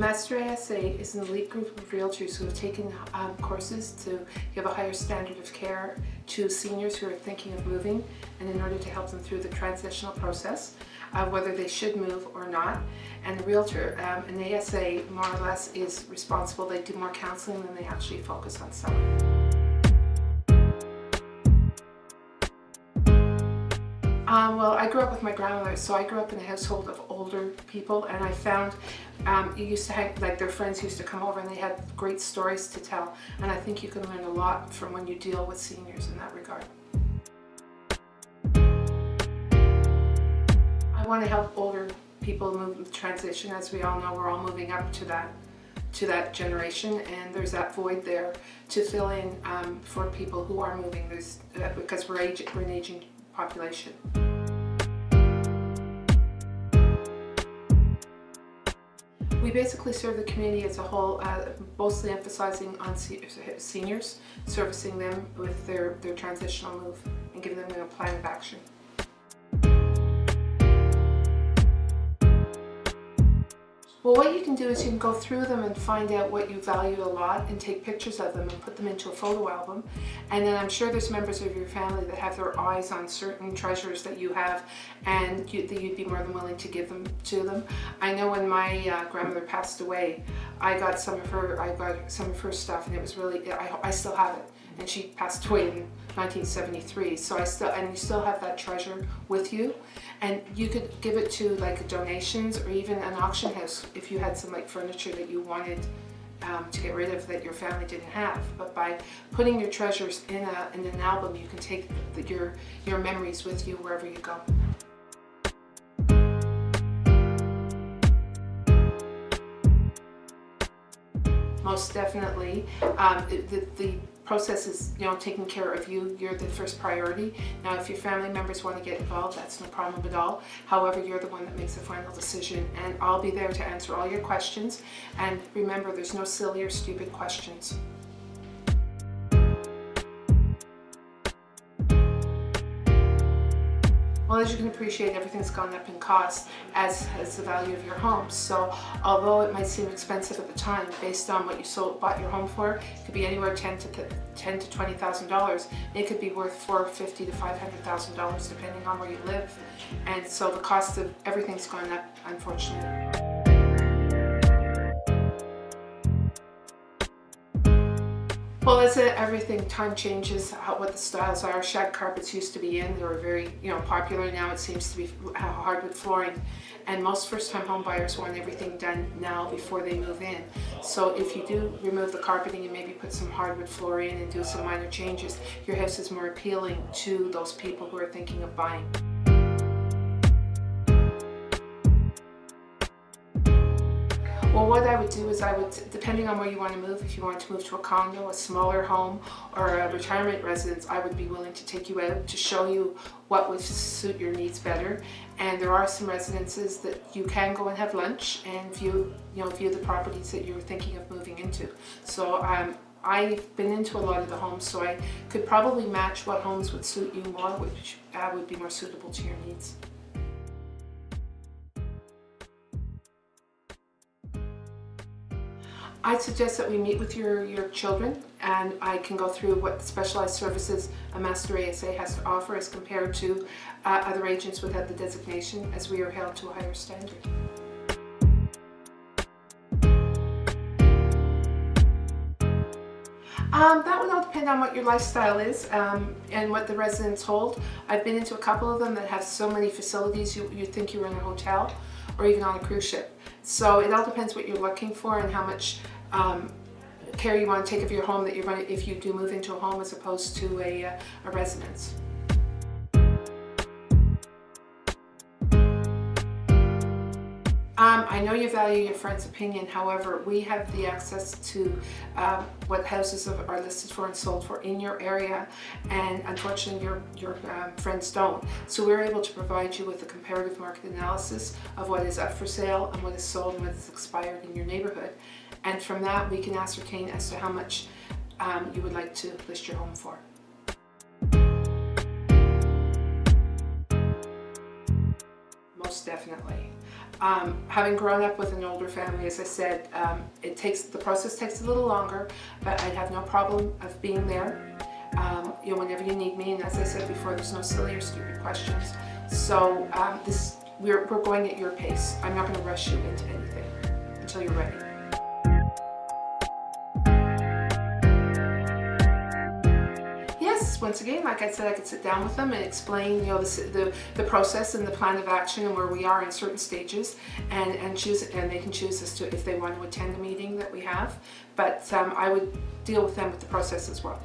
Master ASA is an elite group of realtors who have taken courses to give a higher standard of care to seniors who are thinking of moving, and in order to help them through the transitional process, whether they should move or not. And the realtor, an ASA, more or less is responsible. They do more counseling than they actually focus on selling. Well, I grew up with my grandmother, so I grew up in a household of older people, and I found you used to have, like, their friends used to come over and they had great stories to tell, and I think you can learn a lot from when you deal with seniors in that regard. I want to help older people move, transition. As we all know, we're all moving up to that generation, and there's that void there to fill in for people who are moving. Because we're an aging population. We basically serve the community as a whole, mostly emphasizing on seniors, servicing them with their transitional move and giving them a plan of action. Well, what you can do is you can go through them and find out what you value a lot and take pictures of them and put them into a photo album. And then I'm sure there's members of your family that have their eyes on certain treasures that you have, and that you'd be more than willing to give them to them. I know when my grandmother passed away, I got some of her stuff, and it was really, I still have it. And she passed away in 1973, so you still have that treasure with you, and you could give it to like donations or even an auction house if you had some like furniture that you wanted to get rid of that your family didn't have. But by putting your treasures in an album, you can take your memories with you wherever you go. Most definitely. The process is, taking care of you. You're the first priority. Now, if your family members want to get involved, that's no problem at all. However, you're the one that makes the final decision, and I'll be there to answer all your questions. And remember, there's no silly or stupid questions. Well, as you can appreciate, everything's gone up in cost, as has the value of your home. So although it might seem expensive at the time, based on what you bought your home for, it could be anywhere $10,000 to $20,000. It could be worth $450,000 to $500,000 depending on where you live. And so the cost of everything's gone up, unfortunately. Well, as everything, time changes what the styles are. Shag carpets used to be in. They were very, popular. Now it seems to be hardwood flooring. And most first-time home buyers want everything done now before they move in. So if you do remove the carpeting and maybe put some hardwood floor in and do some minor changes, your house is more appealing to those people who are thinking of buying. Well, what I would do is depending on where you want to move, if you want to move to a condo, a smaller home, or a retirement residence, I would be willing to take you out to show you what would suit your needs better. And there are some residences that you can go and have lunch and view the properties that you're thinking of moving into. So I've been into a lot of the homes, so I could probably match what homes would suit you more, which would be more suitable to your needs. I'd suggest that we meet with your children, and I can go through what specialized services a Master ASA has to offer as compared to other agents without the designation, as we are held to a higher standard. That would all depend on what your lifestyle is and what the residents hold. I've been into a couple of them that have so many facilities you'd think you were in a hotel or even on a cruise ship. So it all depends what you're looking for and how much care you want to take of your home that you're going to, if you do move into a home as opposed to a residence. I know you value your friend's opinion. However, we have the access to what houses are listed for and sold for in your area, and unfortunately your friends don't. So we're able to provide you with a comparative market analysis of what is up for sale and what is sold and what is expired in your neighborhood. And from that, we can ascertain as to how much you would like to list your home for. Most definitely. Having grown up with an older family, as I said, the process takes a little longer, but I'd have no problem of being there, whenever you need me. And as I said before, there's no silly or stupid questions. So we're going at your pace. I'm not going to rush you into anything until you're ready. Once again, like I said, I could sit down with them and explain, the process and the plan of action and where we are in certain stages, and they can choose as to if they want to attend the meeting that we have. But I would deal with them with the process as well.